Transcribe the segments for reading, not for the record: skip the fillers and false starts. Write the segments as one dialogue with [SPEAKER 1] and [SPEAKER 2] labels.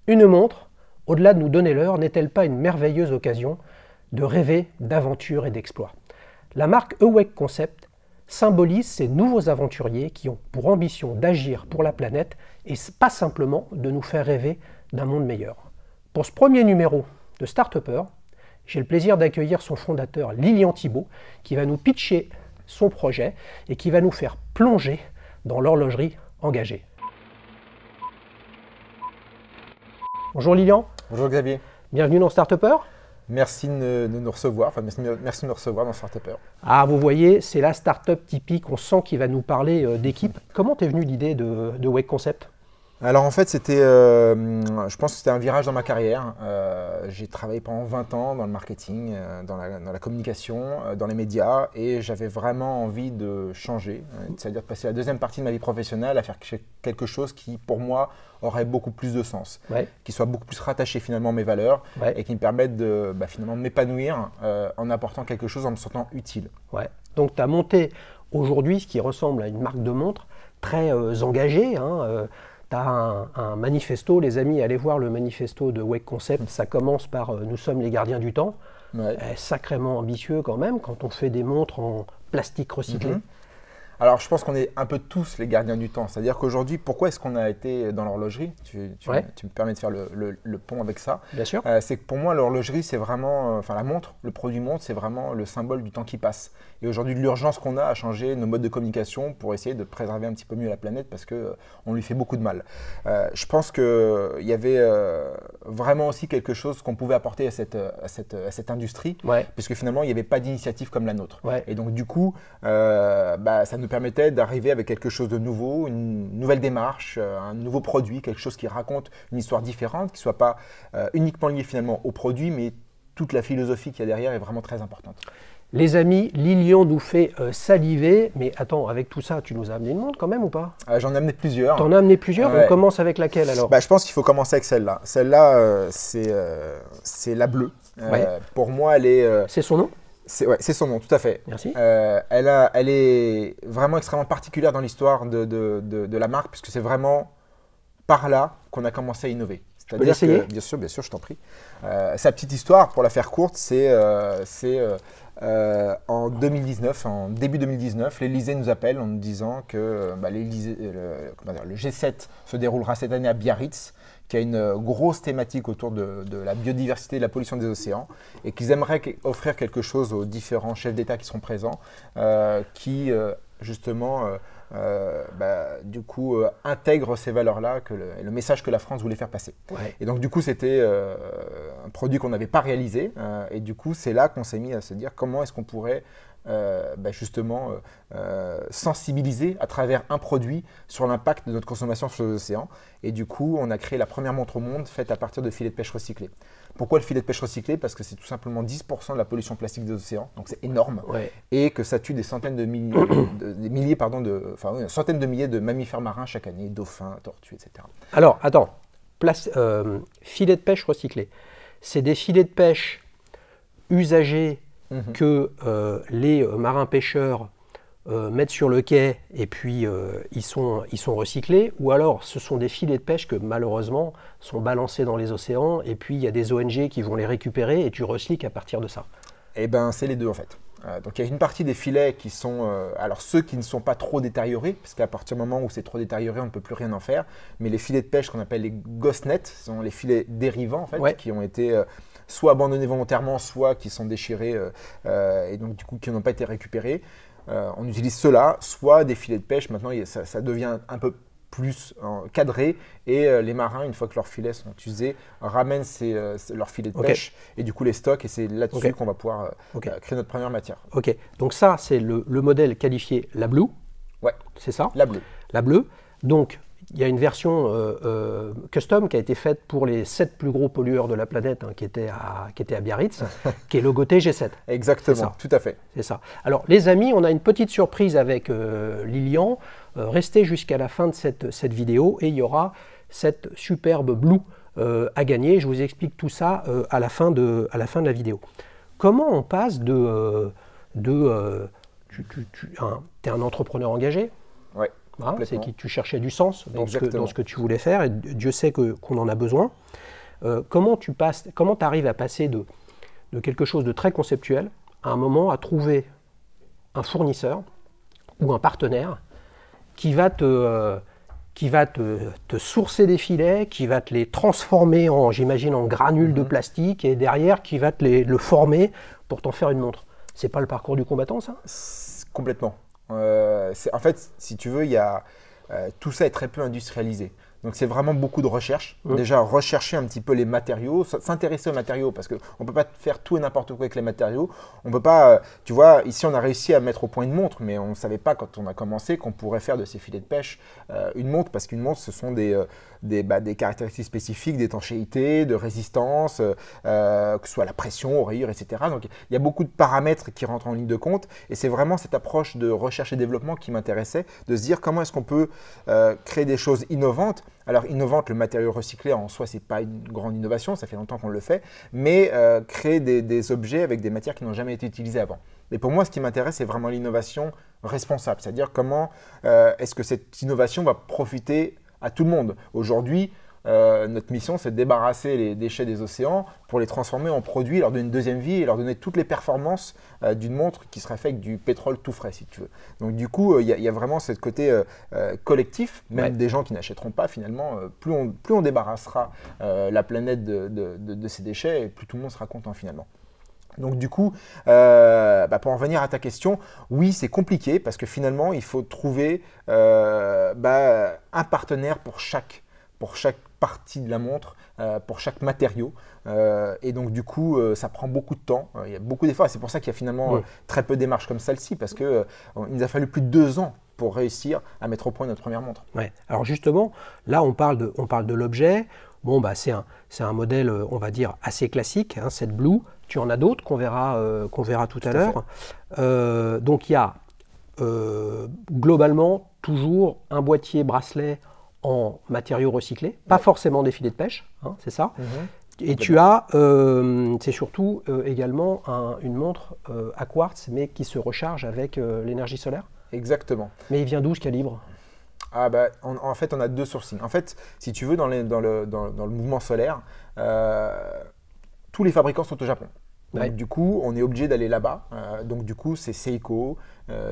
[SPEAKER 1] Une montre, au-delà de nous donner l'heure, n'est-elle pas une merveilleuse occasion de rêver d'aventure et d'exploit? La marque Awake Concept symbolise ces nouveaux aventuriers qui ont pour ambition d'agir pour la planète et pas simplement de nous faire rêver d'un monde meilleur. Pour ce premier numéro de Start-Upper, j'ai le plaisir d'accueillir son fondateur Lilian Thibault qui va nous pitcher son projet et qui va nous faire plonger dans l'horlogerie engagée. Bonjour Lilian.
[SPEAKER 2] Bonjour Xavier.
[SPEAKER 1] Bienvenue dans Start-Upper.
[SPEAKER 2] Merci de nous recevoir, merci de nous recevoir dans Start-Upper.
[SPEAKER 1] Ah, vous voyez, c'est la start-up typique, on sent qu'il va nous parler d'équipe. Comment t'es venue l'idée de Wake Concept?
[SPEAKER 2] Alors en fait, je pense que c'était un virage dans ma carrière. J'ai travaillé pendant 20 ans dans le marketing, dans la communication, dans les médias, et j'avais vraiment envie de changer, c'est-à-dire de passer la deuxième partie de ma vie professionnelle à faire quelque chose qui, pour moi, aurait beaucoup plus de sens, qui soit beaucoup plus rattaché finalement à mes valeurs et qui me permette de finalement m'épanouir en apportant quelque chose, en me sentant utile.
[SPEAKER 1] Ouais. Donc tu as monté aujourd'hui ce qui ressemble à une marque de montre très engagée. Tu as un manifesto, les amis, allez voir le manifesto de Wake Concept, ça commence par « Nous sommes les gardiens du temps ». Sacrément ambitieux quand même, quand on fait des montres en plastique recyclé.
[SPEAKER 2] Alors, je pense qu'on est un peu tous les gardiens du temps. C'est-à-dire qu'aujourd'hui, pourquoi est-ce qu'on a été dans l'horlogerie? Tu me permets de faire le pont avec ça.
[SPEAKER 1] Bien sûr.
[SPEAKER 2] C'est que pour moi, l'horlogerie, c'est vraiment, la montre, le produit montre, c'est vraiment le symbole du temps qui passe. Et aujourd'hui, l'urgence qu'on a à changer nos modes de communication pour essayer de préserver un petit peu mieux la planète parce qu'on lui fait beaucoup de mal. Je pense qu'il y avait vraiment aussi quelque chose qu'on pouvait apporter à cette industrie, puisque finalement, il n'y avait pas d'initiative comme la nôtre. Et donc, du coup, ça nous permettait d'arriver avec quelque chose de nouveau, une nouvelle démarche, un nouveau produit, quelque chose qui raconte une histoire différente, qui ne soit pas uniquement lié finalement au produit, mais toute la philosophie qu'il y a derrière est vraiment très importante.
[SPEAKER 1] Les amis, Lilian nous fait saliver, mais attends, avec tout ça, tu nous as amené une montre quand même ou pas?
[SPEAKER 2] J'en ai amené plusieurs.
[SPEAKER 1] T'en as amené plusieurs? On commence avec laquelle alors?
[SPEAKER 2] Je pense qu'il faut commencer avec celle-là. Celle-là, c'est la bleue. Pour moi, elle est…
[SPEAKER 1] C'est son nom?
[SPEAKER 2] C'est son nom, tout à fait.
[SPEAKER 1] Merci.
[SPEAKER 2] Elle est vraiment extrêmement particulière dans l'histoire de la marque, puisque c'est vraiment par là qu'on a commencé à innover.
[SPEAKER 1] C'est-à-dire que,
[SPEAKER 2] bien sûr, je t'en prie. Sa petite histoire, pour la faire courte, c'est en 2019, en début 2019, l'Élysée nous appelle en nous disant que le G7 se déroulera cette année à Biarritz, qui a une grosse thématique autour de la biodiversité et de la pollution des océans, et qu'ils aimeraient offrir quelque chose aux différents chefs d'État qui seront présents, qui justement du coup intègre ces valeurs-là, le message que la France voulait faire passer. Et donc du coup c'était un produit qu'on n'avait pas réalisé, et du coup c'est là qu'on s'est mis à se dire comment est-ce qu'on pourrait justement sensibiliser à travers un produit sur l'impact de notre consommation sur les océans. Et du coup, on a créé la première montre au monde faite à partir de filets de pêche recyclés. Pourquoi le filet de pêche recyclé? Parce que c'est tout simplement 10% de la pollution plastique des océans, donc c'est énorme, et que ça tue des centaines de milliers, une centaine de milliers de mammifères marins chaque année, dauphins, tortues, etc.
[SPEAKER 1] Alors, attends, filet de pêche recyclé, c'est des filets de pêche usagés que les marins-pêcheurs mettent sur le quai et puis ils sont recyclés, ou alors ce sont des filets de pêche que malheureusement sont balancés dans les océans et puis il y a des ONG qui vont les récupérer et tu recycles à partir de ça. Eh
[SPEAKER 2] bien, c'est les deux en fait. Donc il y a une partie des filets qui sont, alors ceux qui ne sont pas trop détériorés, parce qu'à partir du moment où c'est trop détérioré, on ne peut plus rien en faire, mais les filets de pêche qu'on appelle les ghost nets, ce sont les filets dérivants en fait, qui ont été soit abandonnés volontairement, soit qui sont déchirés et donc du coup qui n'ont pas été récupérés. On utilise ceux-là, soit des filets de pêche. Maintenant, ça devient un peu plus cadré et les marins, une fois que leurs filets sont usés, ramènent leurs filets de pêche et du coup les stockent, et c'est là-dessus qu'on va pouvoir créer notre première matière.
[SPEAKER 1] Ok, donc ça c'est le modèle qualifié la Blue. C'est ça?
[SPEAKER 2] La Blue.
[SPEAKER 1] La Bleu. Donc il y a une version custom qui a été faite pour les 7 plus gros pollueurs de la planète, qui étaient à Biarritz, qui est logotée G7.
[SPEAKER 2] Exactement, tout à fait.
[SPEAKER 1] C'est ça. Alors les amis, on a une petite surprise avec Lilian. Restez jusqu'à la fin de cette vidéo et il y aura cette superbe Blue à gagner. Je vous explique tout ça à la fin de la vidéo. Comment on passe tu es un entrepreneur engagé?
[SPEAKER 2] Oui.
[SPEAKER 1] Hein, c'est que tu cherchais du sens dans ce que tu voulais faire, et Dieu sait qu'on en a besoin. Comment tu arrives à passer de quelque chose de très conceptuel à un moment à trouver un fournisseur ou un partenaire qui va te sourcer des filets, qui va te les transformer j'imagine, en granules de plastique, et derrière qui va le former pour t'en faire une montre. C'est pas le parcours du combattant, ça?
[SPEAKER 2] Complètement. En fait, si tu veux, tout ça est très peu industrialisé. Donc c'est vraiment beaucoup de recherche. Déjà, rechercher un petit peu les matériaux, s'intéresser aux matériaux, parce qu'on ne peut pas faire tout et n'importe quoi avec les matériaux. On peut pas, tu vois, ici on a réussi à mettre au point une montre, mais on ne savait pas quand on a commencé qu'on pourrait faire de ces filets de pêche une montre, parce qu'une montre, ce sont des caractéristiques spécifiques d'étanchéité, de résistance, que ce soit la pression, aux rayures, etc. Donc il y a beaucoup de paramètres qui rentrent en ligne de compte, et c'est vraiment cette approche de recherche et développement qui m'intéressait, de se dire comment est-ce qu'on peut créer des choses innovantes. Alors innovante, le matériau recyclé en soi, c'est pas une grande innovation, ça fait longtemps qu'on le fait, mais créer des objets avec des matières qui n'ont jamais été utilisées avant. Et pour moi, ce qui m'intéresse, c'est vraiment l'innovation responsable, c'est-à-dire comment est-ce que cette innovation va profiter à tout le monde. Aujourd'hui, notre mission, c'est de débarrasser les déchets des océans pour les transformer en produits, leur donner une deuxième vie et leur donner toutes les performances d'une montre qui serait faite avec du pétrole tout frais, si tu veux. Donc du coup, il y a vraiment ce côté collectif, même des gens qui n'achèteront pas finalement. Plus on débarrassera la planète de ces déchets, et plus tout le monde sera content finalement. Donc du coup, pour en revenir à ta question, oui, c'est compliqué parce que finalement, il faut trouver un partenaire pour chaque partie de la montre, pour chaque matériau. Et donc du coup, ça prend beaucoup de temps. Il y a beaucoup d'efforts. C'est pour ça qu'il y a finalement très peu de démarches comme celle-ci, parce qu'il nous a fallu plus de 2 ans pour réussir à mettre au point notre première montre.
[SPEAKER 1] Ouais. Alors justement, là, on parle de l'objet. Bon, c'est un modèle, on va dire, assez classique, hein, cette Blue. Tu en as d'autres qu'on verra tout à l'heure. Donc il y a globalement toujours un boîtier bracelet en matériaux recyclés, pas forcément des filets de pêche, hein, c'est ça. Et tu as, c'est surtout également une montre à quartz, mais qui se recharge avec l'énergie solaire.
[SPEAKER 2] Exactement.
[SPEAKER 1] Mais il vient d'où ce calibre?
[SPEAKER 2] En fait, on a 2 sourcings. En fait, si tu veux, dans le mouvement solaire, tous les fabricants sont au Japon. Donc, du coup, on est obligé d'aller là-bas. Donc, du coup, c'est Seiko,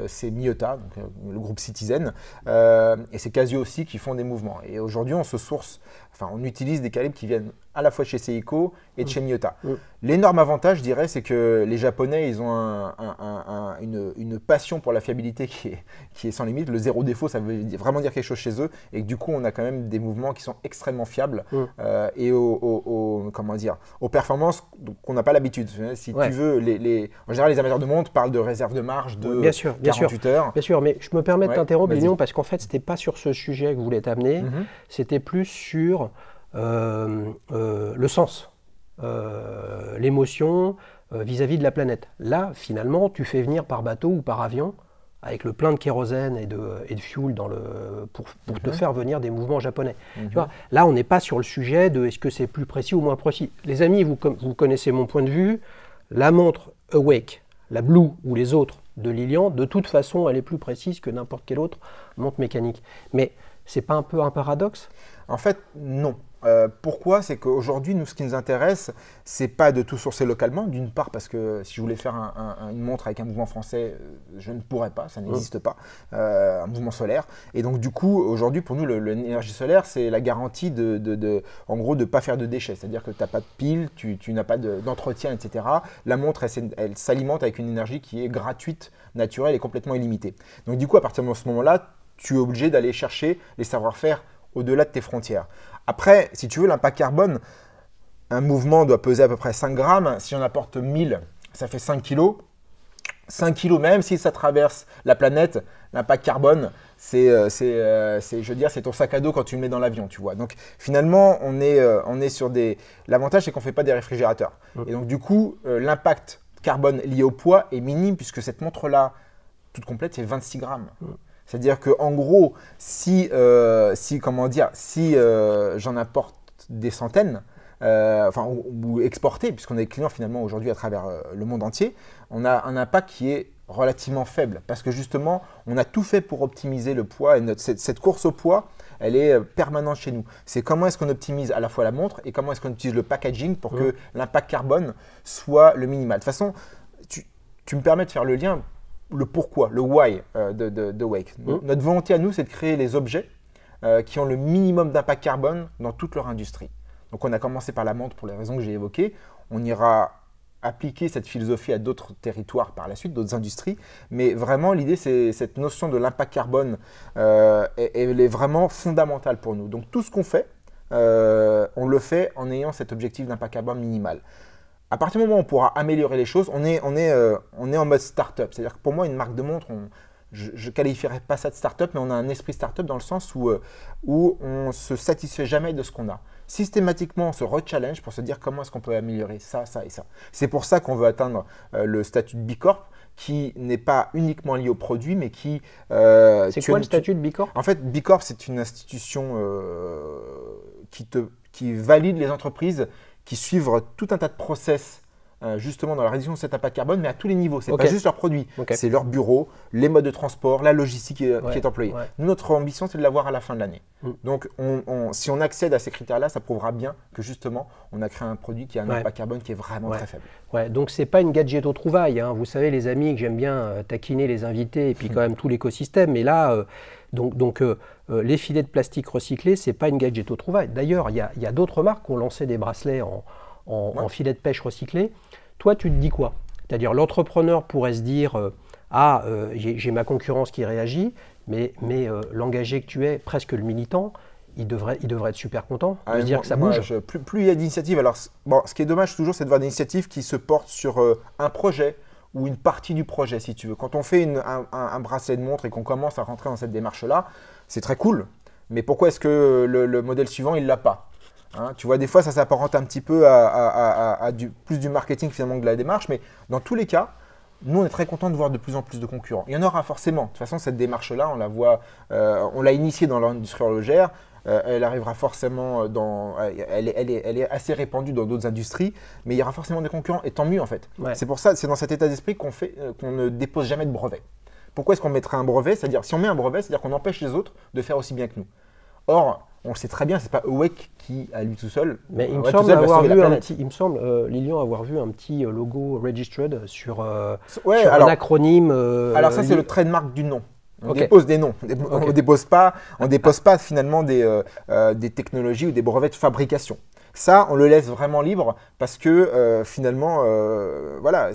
[SPEAKER 2] c'est Miyota, donc, le groupe Citizen, et c'est Casio aussi qui font des mouvements. Et aujourd'hui, on utilise des calibres qui viennent à la fois chez Seiko et de chez Miyota. L'énorme avantage, je dirais, c'est que les Japonais, ils ont une passion pour la fiabilité qui est sans limite. Le zéro défaut, ça veut vraiment dire quelque chose chez eux. Et que, du coup, on a quand même des mouvements qui sont extrêmement fiables et aux performances qu'on n'a pas l'habitude. Si tu veux, en général, les amateurs de montres parlent de réserve de marge de 48 heures.
[SPEAKER 1] Bien sûr, mais je me permets de t'interrompre, Lignon, parce qu'en fait, ce n'était pas sur ce sujet que vous voulez t'amener, c'était plus sur le sens, l'émotion vis-à-vis de la planète. Là, finalement, tu fais venir par bateau ou par avion, avec le plein de kérosène et de fuel pour te faire venir des mouvements japonais. Tu vois, là, on n'est pas sur le sujet de est-ce que c'est plus précis ou moins précis. Les amis, vous connaissez mon point de vue, la montre Awake, la Blue ou les autres de Lilian, de toute façon, elle est plus précise que n'importe quelle autre montre mécanique. Mais c'est pas un peu un paradoxe?
[SPEAKER 2] En fait, non. Pourquoi? C'est qu'aujourd'hui, nous, ce qui nous intéresse, c'est pas de tout sourcer localement. D'une part, parce que si je voulais faire une montre avec un mouvement français, je ne pourrais pas, ça n'existe pas, un mouvement solaire. Et donc, du coup, aujourd'hui, pour nous, l'énergie solaire, c'est la garantie en gros, de ne pas faire de déchets. C'est-à-dire que tu n'as pas de pile, tu n'as pas d'entretien, etc. La montre, elle s'alimente avec une énergie qui est gratuite, naturelle et complètement illimitée. Donc, du coup, à partir de ce moment-là, tu es obligé d'aller chercher les savoir-faire au-delà de tes frontières. Après, si tu veux, l'impact carbone, un mouvement doit peser à peu près 5 grammes. Si on apporte 1000, ça fait 5 kilos. 5 kilos, même si ça traverse la planète, l'impact carbone, c'est ton sac à dos quand tu le mets dans l'avion, tu vois. Donc finalement, on est sur des… L'avantage, c'est qu'on ne fait pas des réfrigérateurs. Et donc du coup, l'impact carbone lié au poids est minime puisque cette montre-là, toute complète, c'est 26 grammes. C'est-à-dire qu'en gros, si j'en apporte des centaines, ou exporter, puisqu'on a des clients finalement aujourd'hui à travers le monde entier, on a un impact qui est relativement faible parce que justement, on a tout fait pour optimiser le poids et cette course au poids, elle est permanente chez nous. C'est comment est-ce qu'on optimise à la fois la montre et comment est-ce qu'on utilise le packaging pour que l'impact carbone soit le minimal. De toute façon, tu me permets de faire le lien, le pourquoi, le why de Wake. Notre volonté à nous, c'est de créer les objets qui ont le minimum d'impact carbone dans toute leur industrie. Donc on a commencé par la montre pour les raisons que j'ai évoquées. On ira appliquer cette philosophie à d'autres territoires par la suite, d'autres industries. Mais vraiment, l'idée, c'est cette notion de l'impact carbone, elle est vraiment fondamentale pour nous. Donc tout ce qu'on fait, on le fait en ayant cet objectif d'impact carbone minimal. À partir du moment où on pourra améliorer les choses, on est en mode start-up. C'est-à-dire que pour moi, une marque de montre, je ne qualifierais pas ça de start-up, mais on a un esprit start-up dans le sens où on ne se satisfait jamais de ce qu'on a. Systématiquement, on se re-challenge pour se dire comment est-ce qu'on peut améliorer ça, ça et ça. C'est pour ça qu'on veut atteindre le statut de B Corp, qui n'est pas uniquement lié au produit, mais qui…
[SPEAKER 1] c'est quoi le statut de B Corp?
[SPEAKER 2] En fait, B Corp, c'est une institution qui valide les entreprises qui suivent tout un tas de process justement dans la réduction de cet impact carbone, mais à tous les niveaux. Ce n'est pas juste leurs produits, c'est leur bureau, les modes de transport, la logistique qui est employée. Nous, notre ambition, c'est de l'avoir à la fin de l'année. Donc, si on accède à ces critères-là, ça prouvera bien que justement, on a créé un produit qui a un impact carbone qui est vraiment très faible.
[SPEAKER 1] Donc, ce n'est pas une gadget aux trouvailles. Hein. Vous savez, les amis, que j'aime bien taquiner les invités et puis quand même tout l'écosystème. Mais là, les filets de plastique recyclés, ce n'est pas une gadget aux trouvailles. D'ailleurs, il y a d'autres marques qui ont lancé des bracelets en filet de pêche recyclé. Toi, tu te dis quoi? C'est-à-dire, l'entrepreneur pourrait se dire j'ai ma concurrence qui réagit, mais l'engagé que tu es, presque le militant, il devrait être super content de se dire que ça bouge.
[SPEAKER 2] Plus il y a d'initiatives. Alors, bon, ce qui est dommage toujours, c'est de voir des initiatives qui se portent sur un projet ou une partie du projet, si tu veux. Quand on fait un bracelet de montre et qu'on commence à rentrer dans cette démarche-là, c'est très cool. Mais pourquoi est-ce que le modèle suivant, il ne l'a pas? Hein, tu vois, des fois, ça s'apparente un petit peu à plus du marketing finalement que de la démarche, mais dans tous les cas, nous, on est très contents de voir de plus en plus de concurrents. Il y en aura forcément. De toute façon, cette démarche-là, on la voit, on l'a initiée dans l'industrie horlogère, elle arrivera forcément elle est assez répandue dans d'autres industries, mais il y aura forcément des concurrents, et tant mieux en fait. C'est pour ça, c'est dans cet état d'esprit qu'on ne dépose jamais de brevet. Pourquoi est-ce qu'on mettrait un brevet? C'est-à-dire, si on met un brevet, c'est-à-dire qu'on empêche les autres de faire aussi bien que nous. Or, on le sait très bien, c'est pas Awake qui, à lui tout seul,
[SPEAKER 1] mais il me semble avoir vu Lilian avoir vu un petit logo registered sur un acronyme.
[SPEAKER 2] Alors ça, c'est le trademark du nom. On dépose des noms. On dépose pas finalement des technologies ou des brevets de fabrication. Ça, on le laisse vraiment libre parce que finalement, voilà,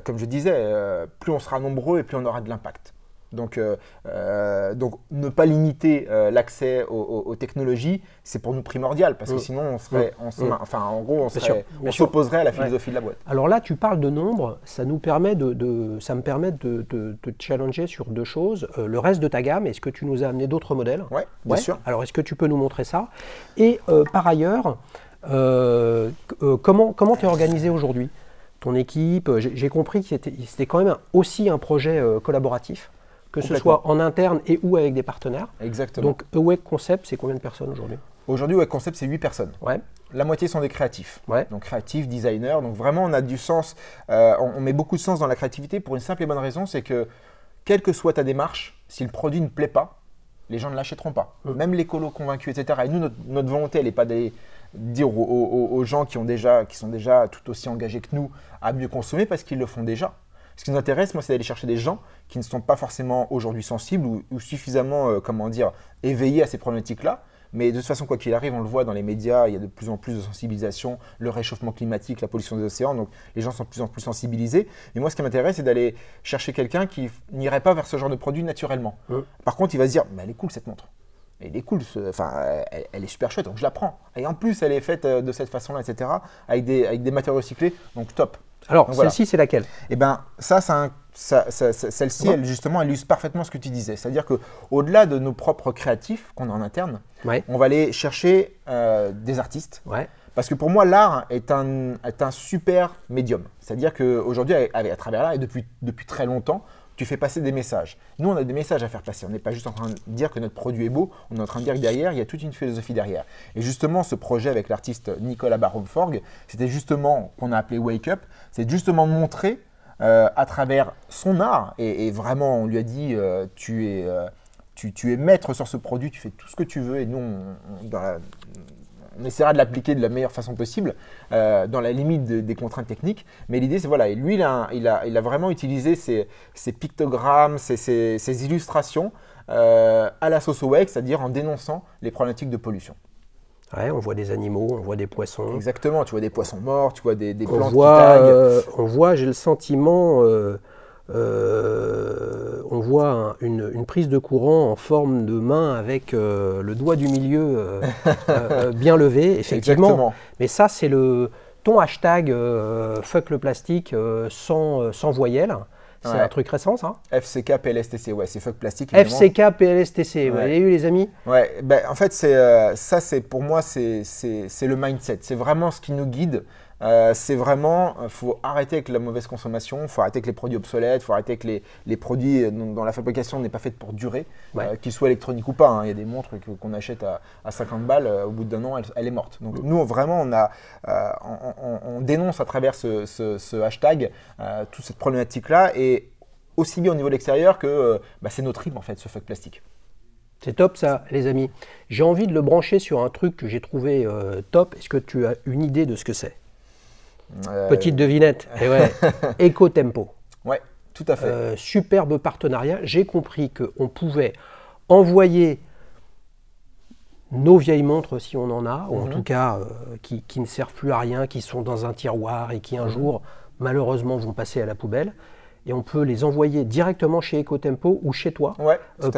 [SPEAKER 2] comme je disais, plus on sera nombreux et plus on aura de l'impact. Donc, ne pas limiter l'accès aux technologies, c'est pour nous primordial parce que sinon, on s'opposerait à la philosophie de la boîte.
[SPEAKER 1] Alors là, tu parles de nombre, ça me permet de te challenger sur deux choses. Le reste de ta gamme, est-ce que tu nous as amené d'autres modèles?
[SPEAKER 2] Oui, bien sûr.
[SPEAKER 1] Alors, est-ce que tu peux nous montrer ça? Et par ailleurs, comment tu es organisé aujourd'hui? Ton équipe, j'ai compris que c'était quand même aussi un projet collaboratif, que ce soit en interne et ou avec des partenaires.
[SPEAKER 2] Exactement.
[SPEAKER 1] Donc, Awake Concept, c'est combien de personnes aujourd'hui?
[SPEAKER 2] Aujourd'hui, Awake Concept, c'est 8 personnes. La moitié sont des créatifs. Donc, créatifs, designers. Donc, vraiment, on a du sens. On met beaucoup de sens dans la créativité pour une simple et bonne raison, c'est que, quelle que soit ta démarche, si le produit ne plaît pas, les gens ne l'achèteront pas. Même l'écolo convaincu, etc. Et nous, notre volonté, elle n'est pas d'aller dire aux gens qui sont déjà tout aussi engagés que nous à mieux consommer parce qu'ils le font déjà. Ce qui nous intéresse, moi, c'est d'aller chercher des gens qui ne sont pas forcément aujourd'hui sensibles ou suffisamment, éveillés à ces problématiques-là. Mais de toute façon, quoi qu'il arrive, on le voit dans les médias, il y a de plus en plus de sensibilisation, le réchauffement climatique, la pollution des océans, donc les gens sont de plus en plus sensibilisés. Mais moi, ce qui m'intéresse, c'est d'aller chercher quelqu'un qui n'irait pas vers ce genre de produit naturellement. Par contre, il va se dire, mais elle est cool cette montre. Elle est cool, elle est super chouette, donc je la prends. Et en plus, elle est faite de cette façon-là, etc., avec des matériaux recyclés, donc top.
[SPEAKER 1] Alors, celle-ci, c'est laquelle?
[SPEAKER 2] Eh bien, celle-ci, elle, justement, elle illustre parfaitement ce que tu disais. C'est-à-dire qu'au-delà de nos propres créatifs qu'on a en interne, on va aller chercher des artistes. Parce que pour moi, l'art est un super médium. C'est-à-dire qu'aujourd'hui, à travers l'art, et depuis très longtemps, tu fais passer des messages. Nous, on a des messages à faire passer. On n'est pas juste en train de dire que notre produit est beau, on est en train de dire que derrière, il y a toute une philosophie derrière. Et justement, ce projet avec l'artiste Nicolas Barhoum-Forg, c'était justement, qu'on a appelé Wake Up, c'est justement de montrer à travers son art. Et vraiment, on lui a dit, tu es maître sur ce produit, tu fais tout ce que tu veux. Et nous, on essaiera de l'appliquer de la meilleure façon possible, dans la limite des contraintes techniques. Mais l'idée, c'est voilà, et lui, il a vraiment utilisé ces pictogrammes, ces illustrations à la sauce Wake, c'est-à-dire en dénonçant les problématiques de pollution.
[SPEAKER 1] Ouais, on voit des animaux, on voit des poissons.
[SPEAKER 2] Exactement, tu vois des poissons morts, tu vois des plantes qui
[SPEAKER 1] taguent. On voit, j'ai le sentiment, on voit une prise de courant en forme de main avec le doigt du milieu bien levé, effectivement.
[SPEAKER 2] Exactement.
[SPEAKER 1] Mais ça, c'est ton hashtag fuck le plastique sans voyelle. C'est un truc récent, ça?
[SPEAKER 2] FCK PLSTC, ouais, c'est fuck plastique. Évidemment.
[SPEAKER 1] FCK PLSTC, vous avez eu les amis?
[SPEAKER 2] Ouais, en fait, pour moi, c'est le mindset. C'est vraiment ce qui nous guide. C'est vraiment, faut arrêter avec la mauvaise consommation, il faut arrêter avec les produits obsolètes, il faut arrêter avec les produits dont la fabrication n'est pas faite pour durer, qu'ils soient électroniques ou pas. Hein. Il y a des montres qu'on achète à 50 balles, au bout d'un an, elle est morte. Donc nous, vraiment, on dénonce à travers ce hashtag toute cette problématique-là, et aussi bien au niveau de l'extérieur que c'est notre hymne en fait, ce fuck plastique.
[SPEAKER 1] C'est top ça, les amis. J'ai envie de le brancher sur un truc que j'ai trouvé top. Est-ce que tu as une idée de ce que c'est? Petite devinette, et ouais, Ecotempo.
[SPEAKER 2] Ouais, tout à fait.
[SPEAKER 1] Superbe partenariat. J'ai compris qu'on pouvait envoyer nos vieilles montres, si on en a, ou en tout cas qui ne servent plus à rien, qui sont dans un tiroir et qui un jour, malheureusement, vont passer à la poubelle. Et on peut les envoyer directement chez Ecotempo ou chez toi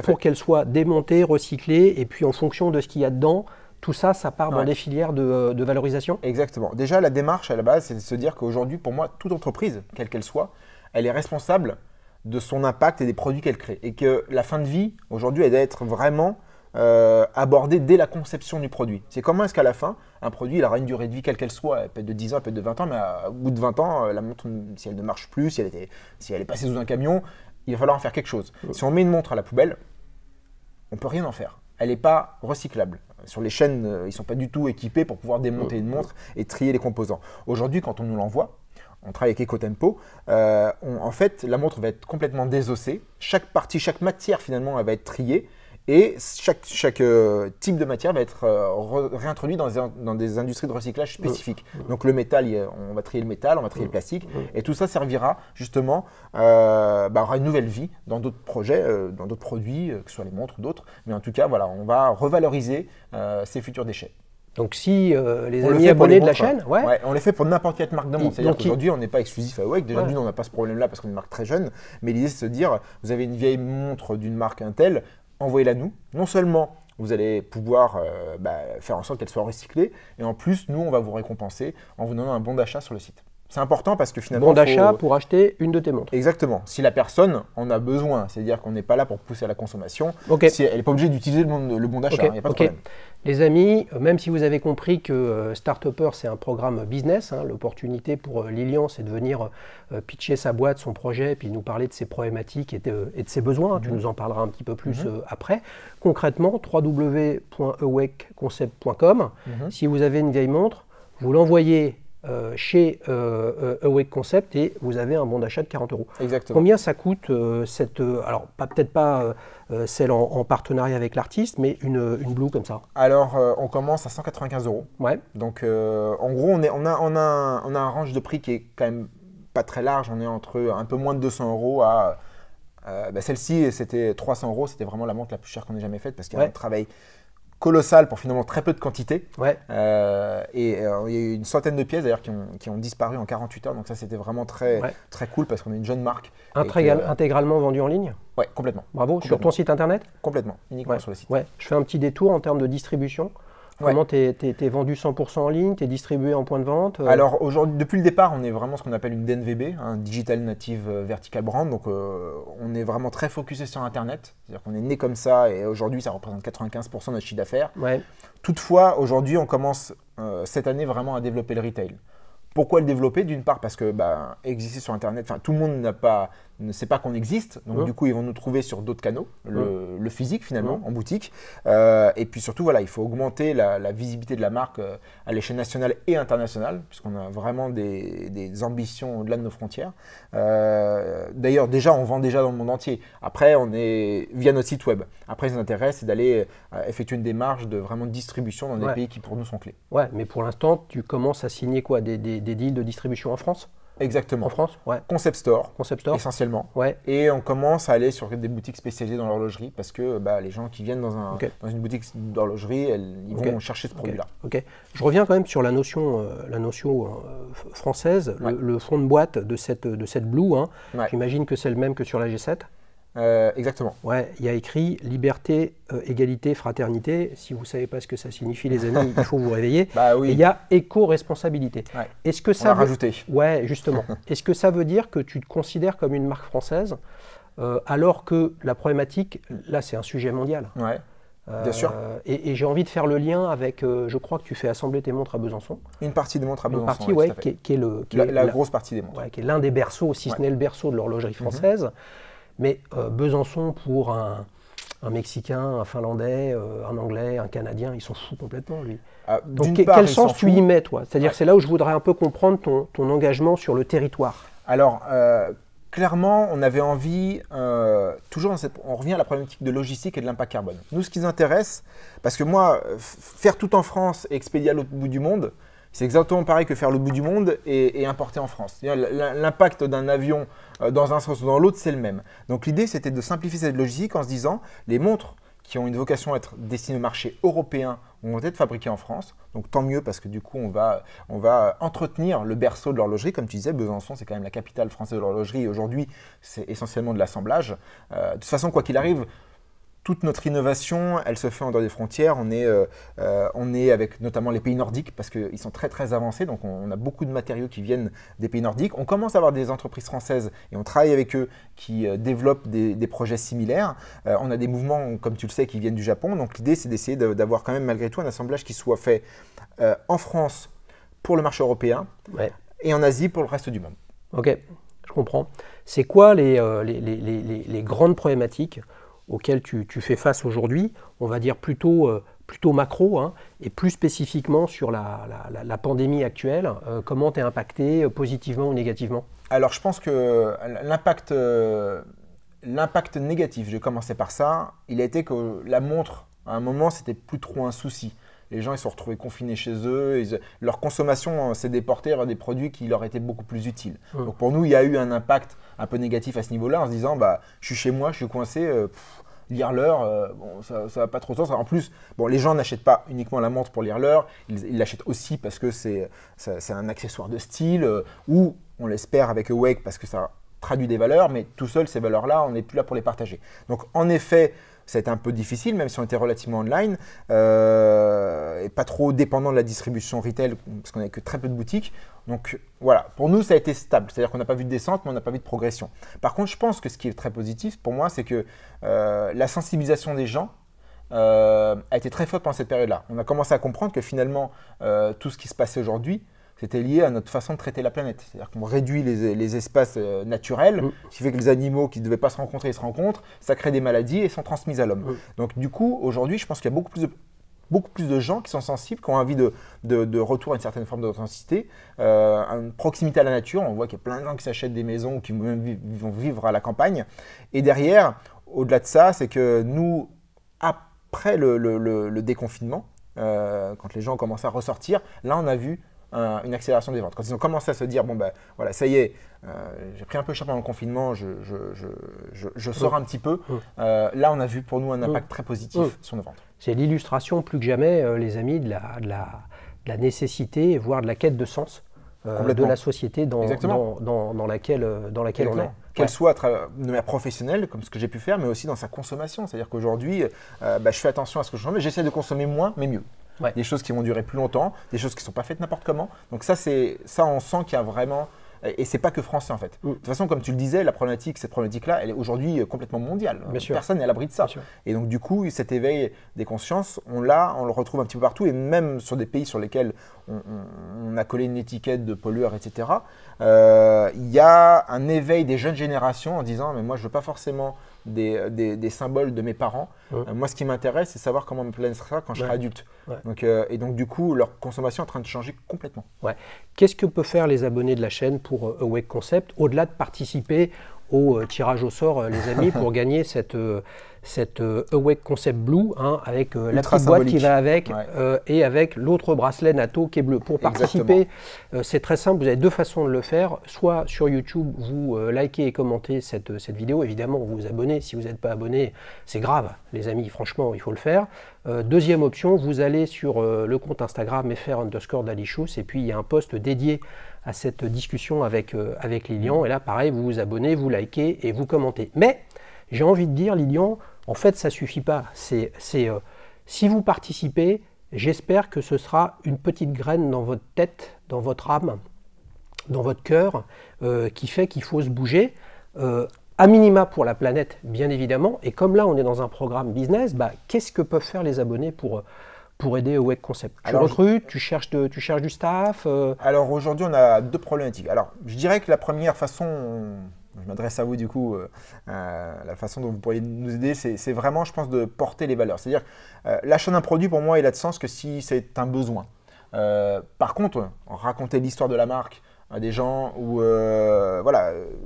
[SPEAKER 1] pour qu'elles soient démontées, recyclées, et puis en fonction de ce qu'il y a dedans, tout ça, ça part dans des filières de valorisation?
[SPEAKER 2] Exactement. Déjà, la démarche à la base, c'est de se dire qu'aujourd'hui, pour moi, toute entreprise, quelle qu'elle soit, elle est responsable de son impact et des produits qu'elle crée. Et que la fin de vie, aujourd'hui, elle doit être vraiment abordée dès la conception du produit. C'est comment est-ce qu'à la fin, un produit, il aura une durée de vie quelle qu'elle soit. Elle peut être de 10 ans, elle peut être de 20 ans, mais au bout de 20 ans, la montre, si elle ne marche plus, si elle est passée sous un camion, il va falloir en faire quelque chose. Si on met une montre à la poubelle, on ne peut rien en faire. Elle n'est pas recyclable. Sur les chaînes, ils ne sont pas du tout équipés pour pouvoir démonter une montre et trier les composants. Aujourd'hui, quand on nous l'envoie, on travaille avec Ecotempo, en fait, la montre va être complètement désossée. Chaque partie, chaque matière, finalement, elle va être triée. Et chaque type de matière va être réintroduit dans des industries de recyclage spécifiques. Donc le métal, on va trier le métal, on va trier le plastique. Et tout ça servira justement, aura une nouvelle vie dans d'autres projets, dans d'autres produits, que ce soit les montres ou d'autres. Mais en tout cas, voilà, on va revaloriser ces futurs déchets.
[SPEAKER 1] Donc si les amis abonnés de la chaîne,
[SPEAKER 2] on les fait pour n'importe quelle marque de montre. C'est-à-dire qu'aujourd'hui, on n'est pas exclusif à Wake. Déjà, on n'a pas ce problème-là parce qu'on est une marque très jeune. Mais l'idée, c'est de se dire, vous avez une vieille montre d'une marque Intel, envoyez-la nous. Non seulement vous allez pouvoir faire en sorte qu'elle soit recyclée, et en plus, nous, on va vous récompenser en vous donnant un bon d'achat sur le site. C'est important parce que finalement…
[SPEAKER 1] Bon d'achat pour acheter une de tes montres.
[SPEAKER 2] Exactement. Si la personne en a besoin, c'est-à-dire qu'on n'est pas là pour pousser à la consommation, si elle n'est pas obligée d'utiliser le bon d'achat, il n'y a pas de problème.
[SPEAKER 1] Les amis, même si vous avez compris que Startupper, c'est un programme business, l'opportunité pour Lilian, c'est de venir pitcher sa boîte, son projet, puis nous parler de ses problématiques et de ses besoins. Tu nous en parleras un petit peu plus après. Concrètement, www.awake-concept.com. Si vous avez une vieille montre, vous l'envoyez chez Awake Concept et vous avez un bon d'achat de 40 €.
[SPEAKER 2] Exactement.
[SPEAKER 1] Combien ça coûte alors peut-être pas celle en partenariat avec l'artiste, mais une Blue comme ça?
[SPEAKER 2] Alors on commence à 195 €.
[SPEAKER 1] Ouais.
[SPEAKER 2] Donc en gros on a un range de prix qui est quand même pas très large. On est entre un peu moins de 200 € à celle-ci, c'était 300 €. C'était vraiment la montre la plus chère qu'on ait jamais faite parce qu'il y a un travail colossal pour finalement très peu de quantité. Il y a eu une centaine de pièces d'ailleurs qui ont disparu en 48 heures. Donc ça, c'était vraiment très cool parce qu'on est une jeune marque.
[SPEAKER 1] Intégralement vendu en ligne?
[SPEAKER 2] Oui, complètement.
[SPEAKER 1] Bravo. Sur ton site internet?
[SPEAKER 2] Complètement, uniquement sur le site.
[SPEAKER 1] Je fais un petit détour en termes de distribution. Comment tu es vendu 100% en ligne, tu es distribué en point de vente?
[SPEAKER 2] Alors aujourd'hui, depuis le départ, on est vraiment ce qu'on appelle une DNVB, un Digital Native Vertical Brand. Donc on est vraiment très focusé sur Internet. C'est-à-dire qu'on est né comme ça et aujourd'hui, ça représente 95% de notre chiffre d'affaires. Toutefois, aujourd'hui, on commence cette année vraiment à développer le retail. Pourquoi le développer? D'une part parce que exister sur Internet, tout le monde ne sait pas qu'on existe, donc du coup ils vont nous trouver sur d'autres canaux, le physique finalement, en boutique. Et puis surtout, voilà, il faut augmenter la visibilité de la marque à l'échelle nationale et internationale, puisqu'on a vraiment des ambitions au-delà de nos frontières. D'ailleurs, déjà, on vend déjà dans le monde entier. Après, on est via notre site web. Après, ce qui nous intéresse, c'est d'aller effectuer une démarche de vraiment distribution dans des pays qui pour nous sont clés.
[SPEAKER 1] Ouais, mais pour l'instant, tu commences à signer quoi? Des deals de distribution en France?
[SPEAKER 2] Exactement.
[SPEAKER 1] En France, ouais.
[SPEAKER 2] Concept store, essentiellement.
[SPEAKER 1] Ouais.
[SPEAKER 2] Et on commence à aller sur des boutiques spécialisées dans l'horlogerie parce que les gens qui viennent dans une boutique d'horlogerie, ils vont chercher ce produit-là.
[SPEAKER 1] Ok. Je reviens quand même sur la notion française, le fond de boîte de cette Blue. J'imagine que c'est le même que sur la G7.
[SPEAKER 2] Exactement.
[SPEAKER 1] Ouais, il y a écrit liberté, égalité, fraternité. Si vous ne savez pas ce que ça signifie, les amis, il faut vous réveiller.
[SPEAKER 2] Oui.
[SPEAKER 1] Et il y a éco-responsabilité.
[SPEAKER 2] Ouais.
[SPEAKER 1] Est-ce que ça
[SPEAKER 2] on a rajouté.
[SPEAKER 1] Ouais, justement. Est-ce que ça veut dire que tu te considères comme une marque française alors que la problématique, là, c'est un sujet mondial?
[SPEAKER 2] Ouais. Bien sûr.
[SPEAKER 1] Et j'ai envie de faire le lien avec, je crois que tu fais assembler tes montres à Besançon.
[SPEAKER 2] Une partie des montres à Besançon.
[SPEAKER 1] Une partie, qui est
[SPEAKER 2] la grosse partie des montres.
[SPEAKER 1] Qui est l'un des berceaux, si ce n'est le berceau de l'horlogerie française. Mais Besançon, pour un Mexicain, un Finlandais, un Anglais, un Canadien, ils s'en foutent complètement, lui. Donc quel sens tu y mets, toi? C'est-à-dire que c'est là où je voudrais un peu comprendre ton engagement sur le territoire.
[SPEAKER 2] Alors, clairement, on avait envie, toujours on revient à la problématique de logistique et de l'impact carbone. Nous, ce qui nous intéresse, parce que moi, faire tout en France et expédier à l'autre bout du monde, c'est exactement pareil que faire le bout du monde et importer en France. L'impact d'un avion dans un sens ou dans l'autre, c'est le même. Donc l'idée, c'était de simplifier cette logistique en se disant, les montres qui ont une vocation à être destinées au marché européen vont être fabriquées en France. Donc tant mieux parce que du coup, on va entretenir le berceau de l'horlogerie. Comme tu disais, Besançon, c'est quand même la capitale française de l'horlogerie. Et aujourd'hui, c'est essentiellement de l'assemblage. De toute façon, quoi qu'il arrive, toute notre innovation, elle se fait en dehors des frontières. On est avec notamment les pays nordiques parce qu'ils sont très très avancés. Donc on a beaucoup de matériaux qui viennent des pays nordiques. On commence à avoir des entreprises françaises et on travaille avec eux qui développent des projets similaires. On a des mouvements, comme tu le sais, qui viennent du Japon. Donc l'idée, c'est d'essayer d'avoir quand même malgré tout un assemblage qui soit fait en France pour le marché européen et en Asie pour le reste du monde.
[SPEAKER 1] Ok, je comprends. C'est quoi les grandes problématiques auxquelles tu fais face aujourd'hui, on va dire plutôt macro, et plus spécifiquement sur la pandémie actuelle, comment tu es impacté positivement ou négativement?
[SPEAKER 2] Alors je pense que l'impact négatif, je vais commencer par ça, il a été que la montre, à un moment, c'était plus trop un souci. Les gens ils se sont retrouvés confinés chez eux, leur consommation s'est déportée vers des produits qui leur étaient beaucoup plus utiles. Donc pour nous, il y a eu un impact un peu négatif à ce niveau-là en se disant je suis chez moi, je suis coincé, lire l'heure, ça va pas trop de sens. En plus, les gens n'achètent pas uniquement la montre pour lire l'heure, ils l'achètent aussi parce que c'est un accessoire de style ou on l'espère avec Awake parce que ça traduit des valeurs, mais tout seul, ces valeurs-là, on n'est plus là pour les partager. Donc en effet, ça a été un peu difficile, même si on était relativement online et pas trop dépendant de la distribution retail, parce qu'on n'avait que très peu de boutiques. Donc voilà, pour nous, ça a été stable. C'est-à-dire qu'on n'a pas vu de descente, mais on n'a pas vu de progression. Par contre, je pense que ce qui est très positif pour moi, c'est que la sensibilisation des gens a été très forte pendant cette période-là. On a commencé à comprendre que finalement, tout ce qui se passait aujourd'hui, c'était lié à notre façon de traiter la planète. C'est-à-dire qu'on réduit les espaces naturels, ce qui fait que les animaux qui ne devaient pas se rencontrer, ils se rencontrent, ça crée des maladies et sont transmises à l'homme. Donc du coup, aujourd'hui, je pense qu'il y a beaucoup plus de gens qui sont sensibles, qui ont envie de retour à une certaine forme d'authenticité, une proximité à la nature. On voit qu'il y a plein de gens qui s'achètent des maisons ou qui même vont vivre à la campagne. Et derrière, au-delà de ça, c'est que nous, après le déconfinement, quand les gens ont commencé à ressortir, là, on a vu une accélération des ventes. Quand ils ont commencé à se dire, voilà, ça y est, j'ai pris un peu cher pendant le confinement, je sors un petit peu, là on a vu pour nous un impact très positif sur nos ventes.
[SPEAKER 1] C'est l'illustration plus que jamais, les amis, de la nécessité, voire de la quête de sens de la société dans laquelle on est.
[SPEAKER 2] Qu'elle soit de manière professionnelle, comme ce que j'ai pu faire, mais aussi dans sa consommation. C'est-à-dire qu'aujourd'hui, je fais attention à ce que je consomme, mais j'essaie de consommer moins, mais mieux. Des choses qui vont durer plus longtemps, des choses qui ne sont pas faites n'importe comment. Donc ça, on sent qu'il y a vraiment Et c'est pas que français en fait. De toute façon, comme tu le disais, cette problématique-là, elle est aujourd'hui complètement mondiale. Personne n'est à l'abri de ça. Et donc du coup, cet éveil des consciences, on le retrouve un petit peu partout, et même sur des pays sur lesquels on a collé une étiquette de pollueur, etc. Il y a un éveil des jeunes générations en disant mais moi je veux pas forcément des symboles de mes parents. Moi, ce qui m'intéresse, c'est savoir comment ma planète sera quand je serai adulte. Et donc, du coup, leur consommation est en train de changer complètement.
[SPEAKER 1] Qu'est-ce que peuvent faire les abonnés de la chaîne pour Awake Concept, au-delà de participer au tirage au sort, les amis, pour gagner cette Awake Concept Blue, avec la petite boîte qui va avec, et avec l'autre bracelet NATO qui est bleu. Pour participer, c'est très simple, vous avez deux façons de le faire. Soit sur YouTube, vous likez et commentez cette vidéo. Évidemment, vous vous abonnez. Si vous n'êtes pas abonné, c'est grave, les amis, franchement, il faut le faire. Deuxième option, vous allez sur le compte Instagram FR_Dalichus, et puis il y a un post dédié à cette discussion avec Lilian. Et là, pareil, vous vous abonnez, vous likez et vous commentez. Mais j'ai envie de dire, Lilian, en fait, ça ne suffit pas. Si vous participez, j'espère que ce sera une petite graine dans votre tête, dans votre âme, dans votre cœur, qui fait qu'il faut se bouger, à minima pour la planète, bien évidemment. Et comme là, on est dans un programme business, qu'est-ce que peuvent faire les abonnés pour aider Awake Concept? Tu recrutes, tu cherches du staff
[SPEAKER 2] Alors aujourd'hui, on a deux problématiques. Alors, je dirais que la première façon, je m'adresse à vous du coup, la façon dont vous pourriez nous aider, c'est vraiment, je pense, de porter les valeurs. C'est-à-dire, l'achat d'un produit, pour moi, il a de sens que si c'est un besoin. Par contre, raconter l'histoire de la marque à des gens ou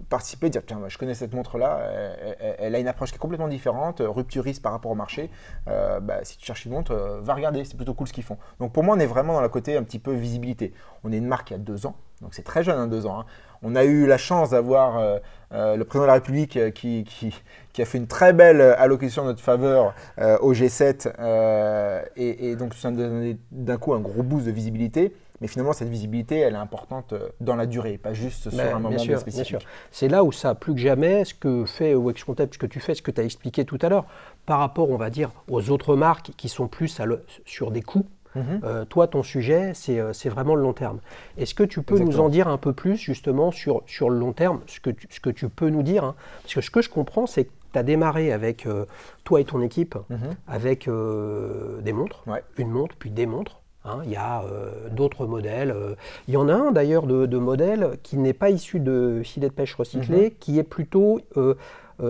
[SPEAKER 2] participer, dire tiens, je connais cette montre-là, elle a une approche qui est complètement différente, rupturiste par rapport au marché. Si tu cherches une montre, va regarder, c'est plutôt cool ce qu'ils font. Donc pour moi, on est vraiment dans le côté un petit peu visibilité. On est une marque il y a 2 ans, donc c'est très jeune, 2 ans. On a eu la chance d'avoir le président de la République qui a fait une très belle allocution en notre faveur au G7 et donc ça nous a donné d'un coup un gros boost de visibilité. Mais finalement, cette visibilité, elle est importante dans la durée, pas juste sur un moment spécifique. Bien sûr.
[SPEAKER 1] C'est là où ça, plus que jamais, ce que fait Awake Concept, ce que tu fais, ce que tu as expliqué tout à l'heure, par rapport, on va dire, aux autres marques qui sont plus sur des coûts. Toi, ton sujet, c'est vraiment le long terme. Est-ce que tu peux nous en dire un peu plus, justement, sur le long terme, ce que tu peux nous dire, Parce que ce que je comprends, c'est que tu as démarré avec toi et ton équipe, avec des montres, une montre, puis des montres. Il y a d'autres modèles. Il y en a un d'ailleurs de modèle qui n'est pas issu de filet de pêche recyclé, qui est plutôt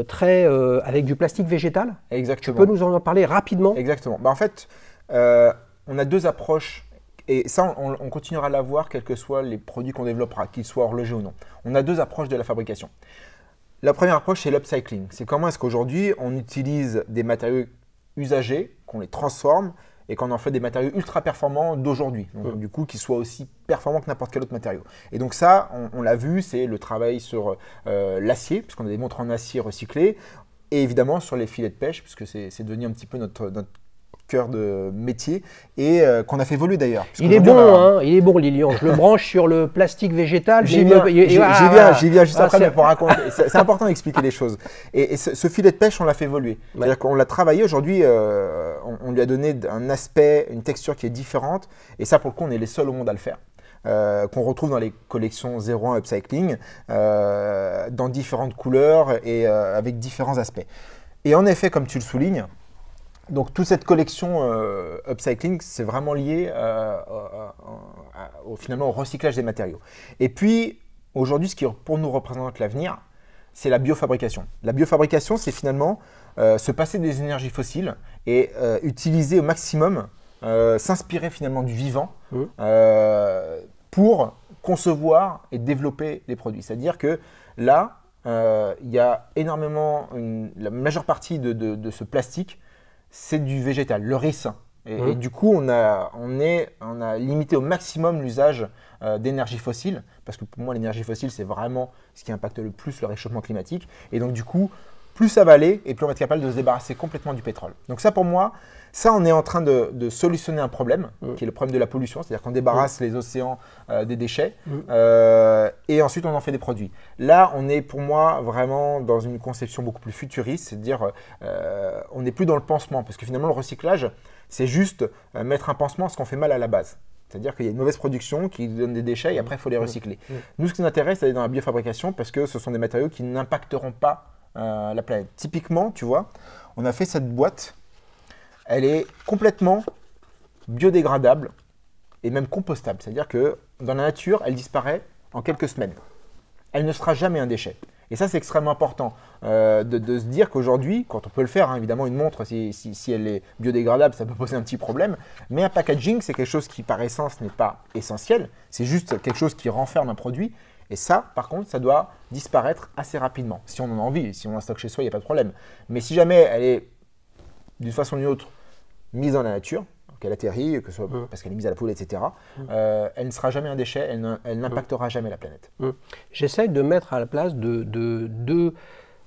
[SPEAKER 1] très avec du plastique végétal.
[SPEAKER 2] Exactement.
[SPEAKER 1] Tu peux nous en parler rapidement?
[SPEAKER 2] Exactement. En fait, on a deux approches. Et ça, on continuera à l'avoir, quels que soient les produits qu'on développera, qu'ils soient horlogers ou non. On a deux approches de la fabrication. La première approche, c'est l'upcycling. C'est comment est-ce qu'aujourd'hui, on utilise des matériaux usagés, qu'on les transforme, et qu'on en fait des matériaux ultra performants d'aujourd'hui, du coup qui soient aussi performants que n'importe quel autre matériau. Et donc ça, on l'a vu, c'est le travail sur l'acier, puisqu'on a des montres en acier recyclé, et évidemment sur les filets de pêche, puisque c'est devenu un petit peu notre cœur de métier, et qu'on a fait évoluer d'ailleurs.
[SPEAKER 1] Il est bon, il est bon, Lilian. Je le branche sur le plastique végétal.
[SPEAKER 2] J'y viens juste après, mais pour raconter. C'est important d'expliquer les choses. Et ce filet de pêche, on l'a fait évoluer. C'est-à-dire qu'on l'a travaillé aujourd'hui, on lui a donné un aspect, une texture qui est différente, et ça, pour le coup, on est les seuls au monde à le faire. Qu'on retrouve dans les collections 01 Upcycling, dans différentes couleurs et avec différents aspects. Et en effet, comme tu le soulignes, donc toute cette collection upcycling, c'est vraiment lié finalement au recyclage des matériaux. Et puis aujourd'hui, ce qui pour nous représente l'avenir, c'est la biofabrication. La biofabrication, c'est finalement se passer des énergies fossiles et utiliser au maximum, s'inspirer finalement du vivant pour concevoir et développer les produits. C'est-à-dire que là, il y a énormément, la majeure partie de ce plastique, c'est du végétal, le ricin. Et du coup, on a limité au maximum l'usage d'énergie fossile, parce que pour moi, l'énergie fossile, c'est vraiment ce qui impacte le plus le réchauffement climatique. Et donc, du coup, plus ça va aller, et plus on va être capable de se débarrasser complètement du pétrole. Donc ça, pour moi, on est en train de solutionner un problème, qui est le problème de la pollution, c'est-à-dire qu'on débarrasse les océans des déchets, et ensuite on en fait des produits. Là, on est pour moi vraiment dans une conception beaucoup plus futuriste, c'est-à-dire on n'est plus dans le pansement, parce que finalement le recyclage, c'est juste mettre un pansement à ce qu'on fait mal à la base. C'est-à-dire qu'il y a une mauvaise production qui donne des déchets et après il faut les recycler. Nous, ce qui nous intéresse, c'est d'aller dans la biofabrication parce que ce sont des matériaux qui n'impacteront pas la planète. Typiquement, tu vois, on a fait cette boîte, elle est complètement biodégradable et même compostable. C'est-à-dire que dans la nature, elle disparaît en quelques semaines. Elle ne sera jamais un déchet. Et ça, c'est extrêmement important de se dire qu'aujourd'hui, quand on peut le faire, hein, évidemment, une montre, si elle est biodégradable, ça peut poser un petit problème. Mais un packaging, c'est quelque chose qui, par essence, n'est pas essentiel. C'est juste quelque chose qui renferme un produit. Et ça, par contre, ça doit disparaître assez rapidement. Si on en a envie, si on en stocke chez soi, il n'y a pas de problème. Mais si jamais elle est, d'une façon ou d'une autre, mise dans la nature, qu'elle atterrit, que ce soit parce qu'elle est mise à la poule, etc., elle ne sera jamais un déchet, elle n'impactera jamais la planète.
[SPEAKER 1] J'essaie de mettre à la place de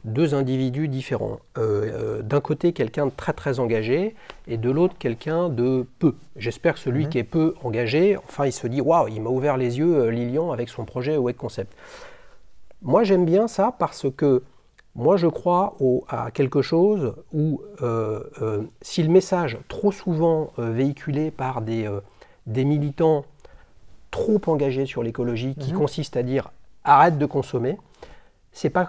[SPEAKER 1] deux individus différents. D'un côté, quelqu'un de très très engagé, et de l'autre, quelqu'un de peu. J'espère que celui qui est peu engagé, enfin, il se dit « Waouh, il m'a ouvert les yeux, Lilian, avec son projet Awake Concept ». Moi, j'aime bien ça parce que moi, je crois à quelque chose où si le message trop souvent véhiculé par des militants trop engagés sur l'écologie, qui consiste à dire « arrête de consommer », c'est pas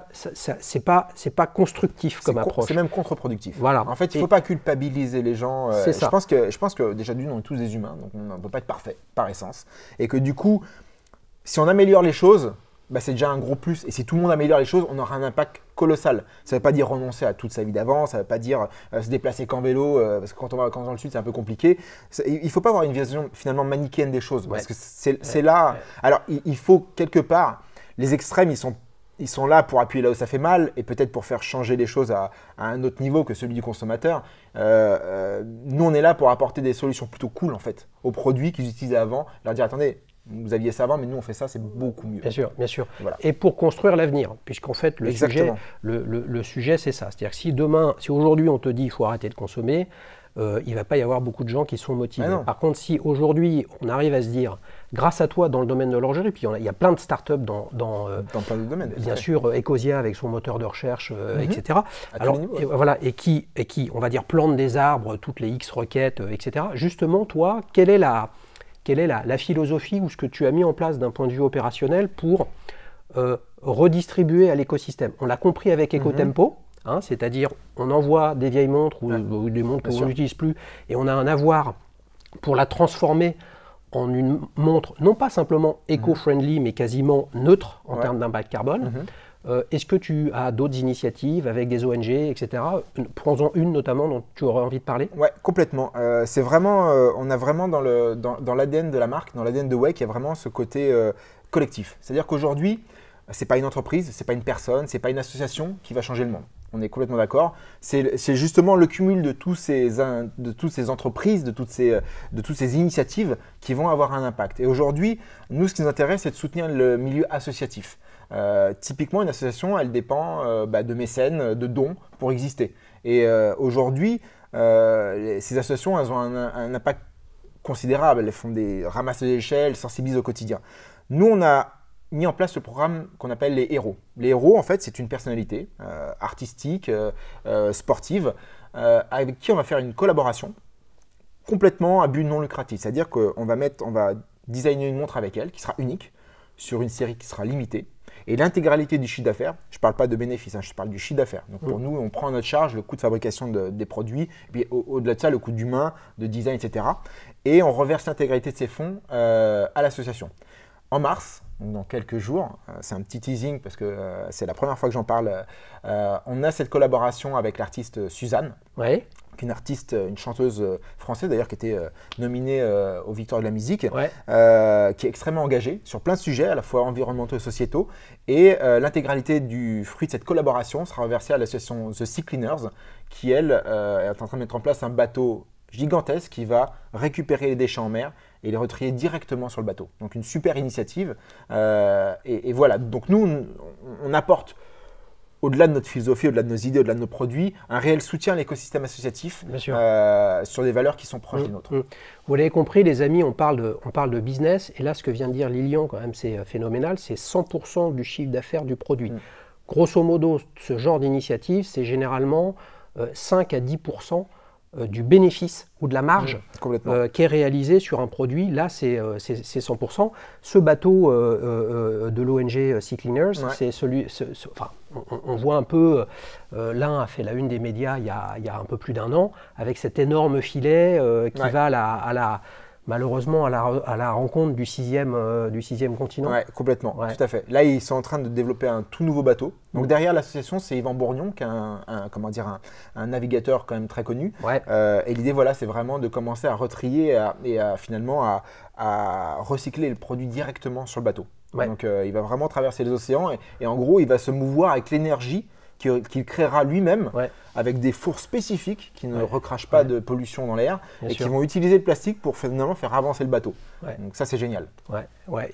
[SPEAKER 1] constructif comme approche.
[SPEAKER 2] C'est même contre-productif.
[SPEAKER 1] Voilà.
[SPEAKER 2] En fait, il ne faut pas culpabiliser les gens.
[SPEAKER 1] C'est ça.
[SPEAKER 2] Je pense que déjà d'une, on est tous des humains, donc on ne peut pas être parfait par essence. Et que du coup, si on améliore les choses, bah, c'est déjà un gros plus. Et si tout le monde améliore les choses, on aura un impact colossal. Ça ne veut pas dire renoncer à toute sa vie d'avant, ça ne veut pas dire se déplacer qu'en vélo, parce que quand on va dans le sud, c'est un peu compliqué. Il ne faut pas avoir une vision finalement manichéenne des choses, parce que c'est là… Ouais. Alors, il faut quelque part… Les extrêmes, ils sont là pour appuyer là où ça fait mal et peut-être pour faire changer les choses à un autre niveau que celui du consommateur. Nous, on est là pour apporter des solutions plutôt cool en fait aux produits qu'ils utilisaient avant. Leur dire attendez, vous aviez ça avant, mais nous on fait ça, c'est beaucoup mieux.
[SPEAKER 1] Bien sûr, bien sûr.
[SPEAKER 2] Voilà.
[SPEAKER 1] Et pour construire l'avenir, puisqu'en fait le sujet c'est ça. C'est-à-dire que si aujourd'hui on te dit il faut arrêter de consommer, il ne va pas y avoir beaucoup de gens qui sont motivés. Par contre, si aujourd'hui on arrive à se dire, grâce à toi dans le domaine de l'horlogerie, puis il y a plein de startups dans
[SPEAKER 2] plein de domaines.
[SPEAKER 1] Bien sûr, Ecosia avec son moteur de recherche, etc. Alors, et qui, on va dire, plante des arbres, toutes les X requêtes, etc. Justement, toi, quelle est la philosophie ou ce que tu as mis en place d'un point de vue opérationnel pour redistribuer à l'écosystème? On l'a compris avec EcoTempo. Hein, c'est-à-dire on envoie des vieilles montres ou des montres qu'on n'utilise plus et on a un avoir pour la transformer en une montre non pas simplement éco-friendly mais quasiment neutre en termes d'impact carbone. Est-ce que tu as d'autres initiatives avec des ONG, etc. Prends-en une notamment dont tu aurais envie de parler.
[SPEAKER 2] Oui, complètement. C'est vraiment, on a vraiment dans l'ADN de la marque, dans l'ADN de Wake, il y a vraiment ce côté collectif. C'est-à-dire qu'aujourd'hui, ce n'est pas une entreprise, ce n'est pas une personne, ce n'est pas une association qui va changer le monde. On est complètement d'accord. C'est justement le cumul de toutes ces entreprises, de toutes ces initiatives qui vont avoir un impact. Et aujourd'hui, nous, ce qui nous intéresse, c'est de soutenir le milieu associatif. Typiquement, une association, elle dépend de mécènes, de dons pour exister. Et aujourd'hui, ces associations, elles ont un impact considérable. Elles font des ramasses d'échelles, elles sensibilisent au quotidien. Nous, on a mis en place le programme qu'on appelle les héros. Les héros, en fait, c'est une personnalité artistique, sportive, avec qui on va faire une collaboration complètement à but non lucratif. C'est-à-dire qu'on va designer une montre avec elle qui sera unique sur une série qui sera limitée. Et l'intégralité du chiffre d'affaires, je ne parle pas de bénéfices, hein, je parle du chiffre d'affaires. Donc pour nous, on prend à notre charge le coût de fabrication des produits, et puis au-delà de ça, le coût d'humain, de design, etc. Et on reverse l'intégralité de ces fonds à l'association. En mars, donc dans quelques jours, c'est un petit teasing parce que c'est la première fois que j'en parle, on a cette collaboration avec l'artiste Suzanne.
[SPEAKER 1] Ouais.
[SPEAKER 2] Une artiste, une chanteuse française d'ailleurs qui était nominée aux Victoires de la musique, qui est extrêmement engagée sur plein de sujets, à la fois environnementaux et sociétaux. Et l'intégralité du fruit de cette collaboration sera versée à l'association The Sea Cleaners, qui elle est en train de mettre en place un bateau gigantesque qui va récupérer les déchets en mer et les retrier directement sur le bateau. Donc une super initiative. Et voilà, donc nous, on apporte au-delà de notre philosophie, au-delà de nos idées, au-delà de nos produits, un réel soutien à l'écosystème associatif sur des valeurs qui sont proches des nôtres.
[SPEAKER 1] Vous l'avez compris, les amis, on parle de business. Et là, ce que vient de dire Lilian, quand même, c'est phénoménal. C'est 100% du chiffre d'affaires du produit. Grosso modo, ce genre d'initiative, c'est généralement 5 à 10% du bénéfice ou de la marge qui est réalisée sur un produit. Là, c'est 100%. Ce bateau de l'ONG Sea Cleaners, c'est on voit un peu, l'un a fait la une des médias il y a un peu plus d'1 an, avec cet énorme filet qui va malheureusement à la rencontre du sixième continent.
[SPEAKER 2] Oui, complètement, tout à fait. Là, ils sont en train de développer un tout nouveau bateau. Donc derrière l'association, c'est Yvan Bourgnon, qui est un navigateur quand même très connu. Et l'idée, voilà, c'est vraiment de commencer à retrier et finalement à recycler le produit directement sur le bateau. Donc il va vraiment traverser les océans et en gros, il va se mouvoir avec l'énergie qu'il créera lui-même avec des fours spécifiques qui ne recrachent pas de pollution dans l'air et qui vont utiliser le plastique pour finalement faire avancer le bateau. Donc ça, c'est génial.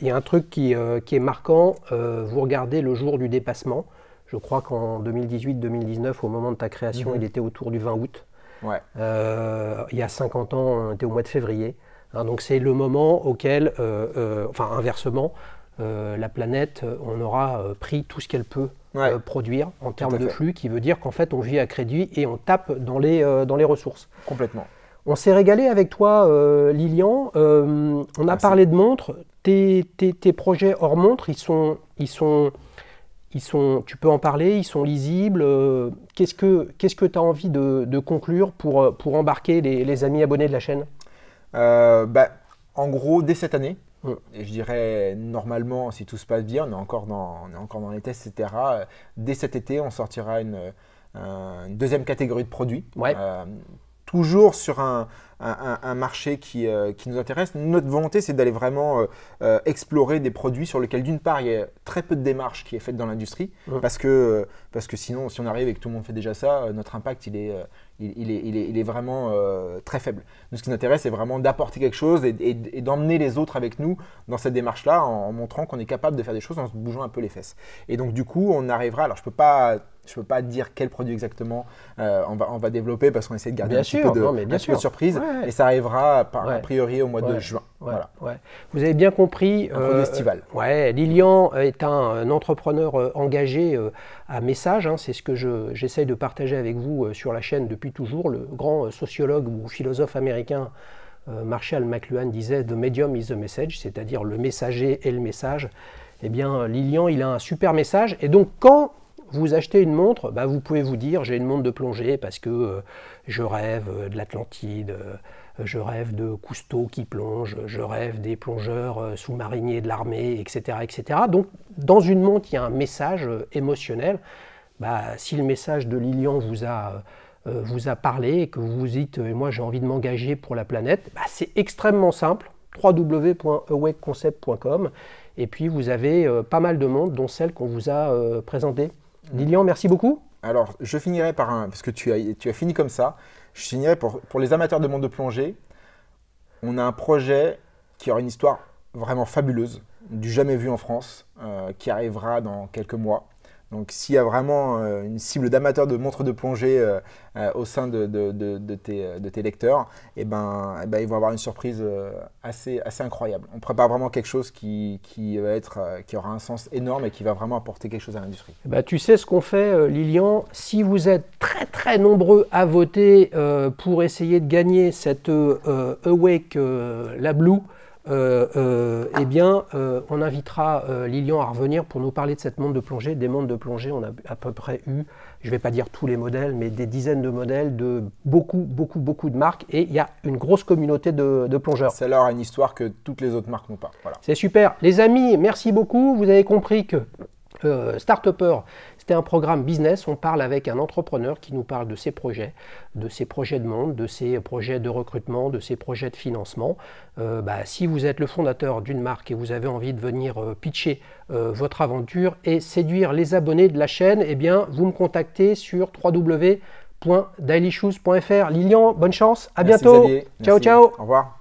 [SPEAKER 1] Il y a un truc qui est marquant. Vous regardez le jour du dépassement. Je crois qu'en 2018-2019, au moment de ta création, il était autour du 20 août. Il y a 50 ans, on était au mois de février. Donc c'est le moment auquel, inversement, la planète, on aura pris tout ce qu'elle peut produire en termes de flux, qui veut dire qu'en fait on vit à crédit et on tape dans les ressources.
[SPEAKER 2] Complètement.
[SPEAKER 1] On s'est régalé avec toi, Lilian. On a parlé de montres. Tes projets hors montres, tu peux en parler, ils sont lisibles. Qu'est-ce que tu as envie de conclure pour embarquer les amis abonnés de la chaîne?
[SPEAKER 2] En gros, dès cette année, et je dirais normalement, si tout se passe bien, on est encore dans les tests, etc. Dès cet été, on sortira une deuxième catégorie de produits. Toujours sur un marché qui nous intéresse. Notre volonté, c'est d'aller vraiment explorer des produits sur lesquels, d'une part, il y a très peu de démarches qui est faite dans l'industrie, parce que sinon, si on arrive et que tout le monde fait déjà ça, notre impact, il est vraiment très faible. Nous, ce qui nous intéresse, c'est vraiment d'apporter quelque chose et d'emmener les autres avec nous dans cette démarche-là, en montrant qu'on est capable de faire des choses en se bougeant un peu les fesses. Et donc, du coup, on arrivera… Alors, je peux pas dire quel produit exactement on va développer parce qu'on essaie de garder un petit peu de surprise. Et ça arrivera a priori au mois de juin.
[SPEAKER 1] Vous avez bien compris.
[SPEAKER 2] Un produit estival.
[SPEAKER 1] Lilian est un entrepreneur engagé à message. C'est ce que j'essaye de partager avec vous sur la chaîne depuis toujours. Le grand sociologue ou philosophe américain Marshall McLuhan disait « The medium is the message », c'est-à-dire le messager et le message. Eh bien, Lilian, il a un super message. Et donc, quand vous achetez une montre, vous pouvez vous dire j'ai une montre de plongée parce que je rêve de l'Atlantide, je rêve de Cousteau qui plonge, je rêve des plongeurs sous-mariniers de l'armée, etc., etc. Donc dans une montre, il y a un message émotionnel. Si le message de Lilian vous a parlé et que vous vous dites moi j'ai envie de m'engager pour la planète, c'est extrêmement simple, www.awakeconcept.com, et puis vous avez pas mal de montres, dont celle qu'on vous a présentée. Lilian, merci beaucoup.
[SPEAKER 2] Alors, je finirai par parce que tu as fini comme ça, je finirai pour les amateurs de montres de plongée. On a un projet qui aura une histoire vraiment fabuleuse, du jamais vu en France, qui arrivera dans quelques mois. Donc, s'il y a vraiment une cible d'amateurs de montres de plongée au sein de tes lecteurs, ils vont avoir une surprise assez incroyable. On prépare vraiment quelque chose qui aura un sens énorme et qui va vraiment apporter quelque chose à l'industrie.
[SPEAKER 1] Tu sais ce qu'on fait, Lilian. Si vous êtes très très nombreux à voter pour essayer de gagner cette Awake la Blue, on invitera Lilian à revenir pour nous parler de cette montre de plongée. Des montres de plongée, on a à peu près eu, je ne vais pas dire tous les modèles, mais des dizaines de modèles de beaucoup de marques, et il y a une grosse communauté de plongeurs.
[SPEAKER 2] Celle-là aura une histoire que toutes les autres marques n'ont pas. Voilà.
[SPEAKER 1] C'est super. Les amis, merci beaucoup. Vous avez compris que Start-Upper, c'était un programme business. On parle avec un entrepreneur qui nous parle de ses projets de monde, de ses projets de recrutement, de ses projets de financement. Si vous êtes le fondateur d'une marque et vous avez envie de venir pitcher votre aventure et séduire les abonnés de la chaîne, vous me contactez sur www.dailyshoes.fr. Lilian, bonne chance, à bientôt.
[SPEAKER 2] Xavier.
[SPEAKER 1] Ciao, ciao.
[SPEAKER 2] Au revoir.